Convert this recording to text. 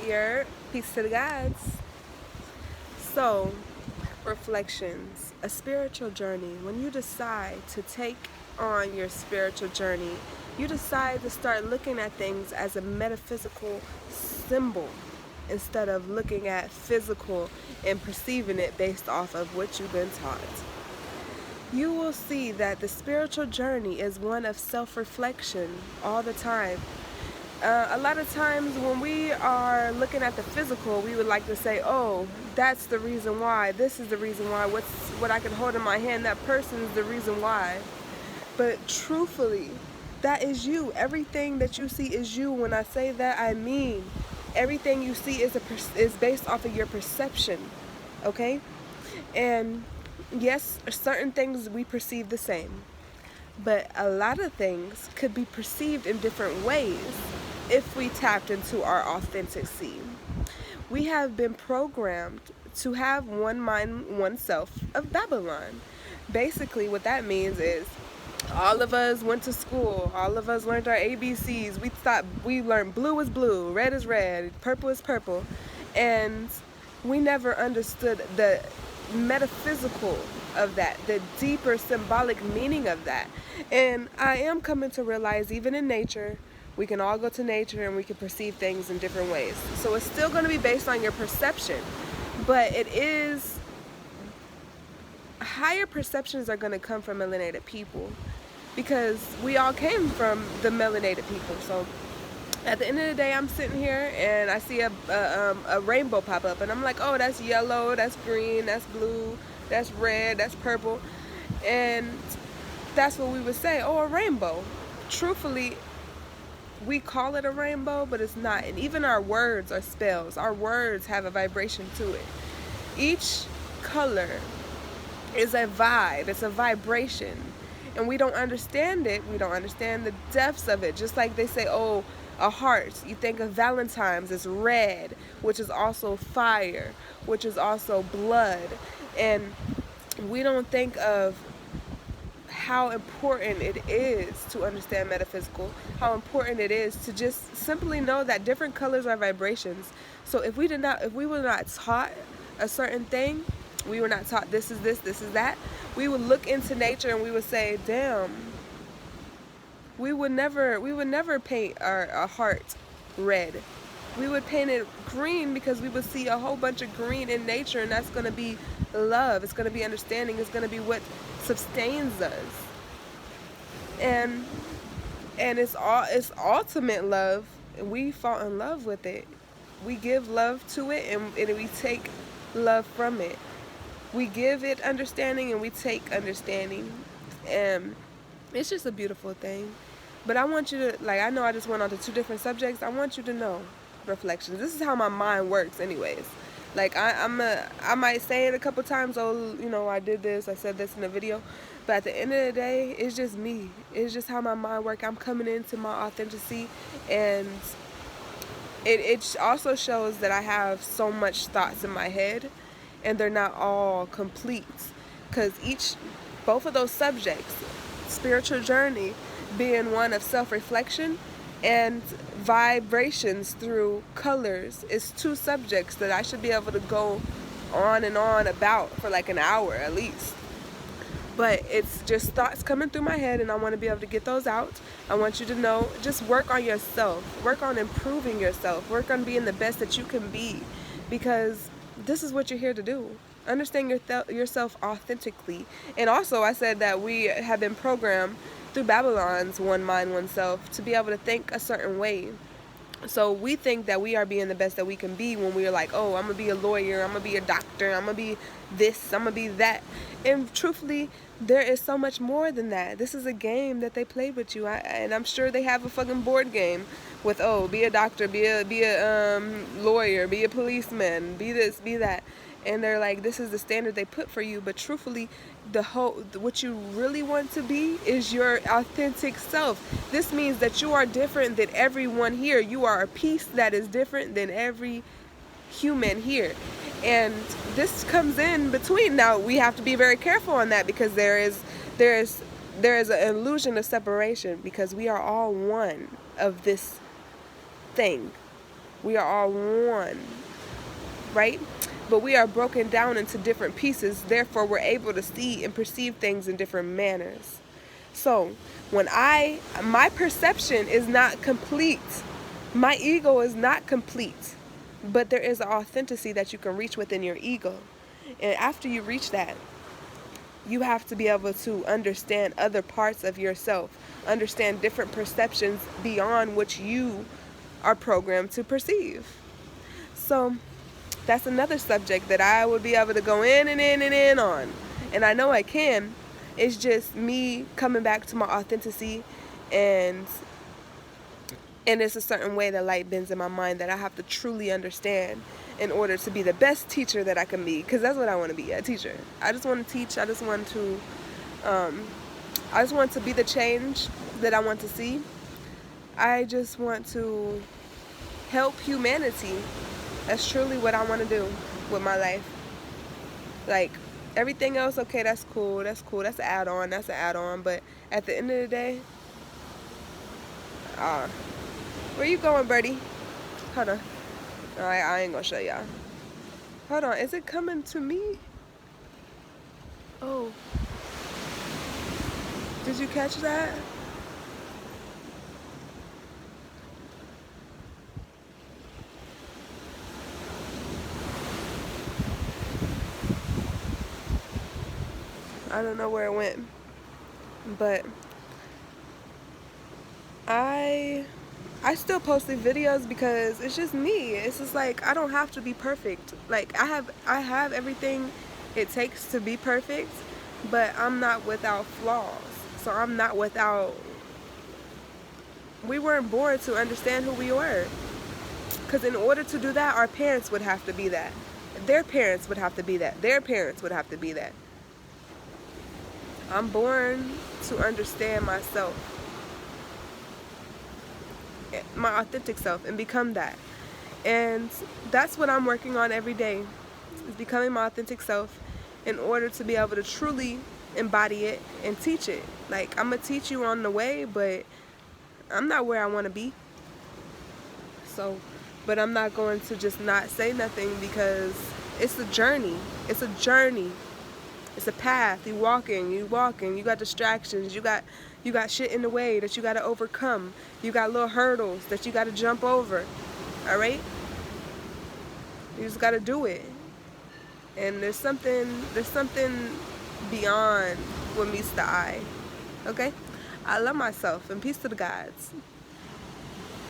Peace to the gods. So, reflections, a spiritual journey. When you decide to take on your spiritual journey, you decide to start looking at things as a metaphysical symbol instead of looking at physical and perceiving it based off of what you've been taught. You will see that the spiritual journey is one of self-reflection all the time. A lot of times when we are looking at the physical, we would like to say, oh, that's the reason why, this is the reason why, what I can hold in my hand, that person is the reason why. But truthfully, that is you. Everything that you see is you. When I say that, I mean everything you see is based off of your perception, okay? And yes, certain things we perceive the same, but a lot of things could be perceived in different ways if we tapped into our authenticity. We have been programmed to have one mind, one self of Babylon. Basically, what that means is all of us went to school, all of us learned our ABCs. We learned blue is blue, red is red, purple is purple, and we never understood the metaphysical of that, the deeper symbolic meaning of that. And I am coming to realize, even in nature, we can all go to nature and we can perceive things in different ways. So it's still going to be based on your perception, but it is, higher perceptions are going to come from melanated people because we all came from the melanated people. So at the end of the day, I'm sitting here and I see a rainbow pop up and I'm like, oh, that's yellow, that's green, that's blue, that's red, that's purple. And that's what we would say, oh, a rainbow. Truthfully, we call it a rainbow, but it's not. And even our words are spells. Our words have a vibration to it. Each color is a vibe, it's a vibration. And we don't understand it. We don't understand the depths of it. Just like they say, oh, a heart. You think of Valentine's as red, which is also fire, which is also blood. And we don't think of how important it is to understand metaphysical, how important it is to just simply know that different colors are vibrations. So if we were not taught a certain thing, we were not taught this is this, this is that, we would look into nature and we would say, damn, we would never paint our heart red. We would paint it green because we would see a whole bunch of green in nature, and that's going to be love. It's going to be understanding. It's going to be what sustains us. And it's ultimate love. We fall in love with it. We give love to it, and we take love from it. We give it understanding and we take understanding, and it's just a beautiful thing. But I want you to, like, I know I just went on to two different subjects. I want you to know reflections. This is how my mind works anyways. Like, I might say it a couple times, oh, you know, I did this, I said this in a video, but at the end of the day, it's just me. It's just how my mind works. I'm coming into my authenticity, and it also shows that I have so much thoughts in my head, and they're not all complete, because both of those subjects, spiritual journey being one of self-reflection and vibrations through colors, is two subjects that I should be able to go on and on about for like an hour at least. But it's just thoughts coming through my head, and I want to be able to get those out. I want you to know, just work on yourself, work on improving yourself, work on being the best that you can be, because this is what you're here to do. Understand yourself authentically. And also, I said that we have been programmed through Babylon's one mind, one self, to be able to think a certain way. So we think that we are being the best that we can be when we're like, oh, I'm going to be a lawyer, I'm going to be a doctor, I'm going to be this, I'm going to be that. And truthfully, there is so much more than that. This is a game that they played with you. And I'm sure they have a fucking board game with, oh, be a doctor, be a lawyer, be a policeman, be this, be that. And they're like, this is the standard they put for you. But truthfully, what you really want to be is your authentic self. This means that you are different than everyone here. You are a piece that is different than every human here. And this comes in between. Now, we have to be very careful on that, because there is an illusion of separation, because we are all one of this thing. We are all one, right? But we are broken down into different pieces. Therefore, we're able to see and perceive things in different manners. So when my perception is not complete, my ego is not complete, but there is an authenticity that you can reach within your ego. And after you reach that, you have to be able to understand other parts of yourself, understand different perceptions beyond what you are programmed to perceive. So that's another subject that I would be able to go in and in and in on. And I know I can. It's just me coming back to my authenticity, and it's a certain way that light bends in my mind that I have to truly understand in order to be the best teacher that I can be, because that's what I want to be, a teacher. I just want to teach. I just want to be the change that I want to see. I just want to help humanity. That's truly what I want to do with my life. Like, everything else, okay, that's cool, that's an add-on, but at the end of the day, where you going, birdie? Hold on. Alright, I ain't gonna show y'all. Hold on, is it coming to me? Oh. Did you catch that? I don't know where it went, but I still post the videos because it's just me. It's just like, I don't have to be perfect. Like, I have everything it takes to be perfect, but I'm not without flaws. So I'm not without. We weren't born to understand who we were, because in order to do that, our parents would have to be that. Their parents would have to be that. Their parents would have to be that. I'm born to understand myself, my authentic self, and become that. And that's what I'm working on every day, is becoming my authentic self in order to be able to truly embody it and teach it. Like, I'm gonna teach you on the way, but I'm not where I want to be. So, but I'm not going to just not say nothing, because it's a journey. It's a journey. It's a path. You walking, you got distractions, you got shit in the way that you got to overcome. You got little hurdles that you got to jump over. All right? You just got to do it. And there's something beyond what meets the eye. Okay? I love myself, and peace to the gods.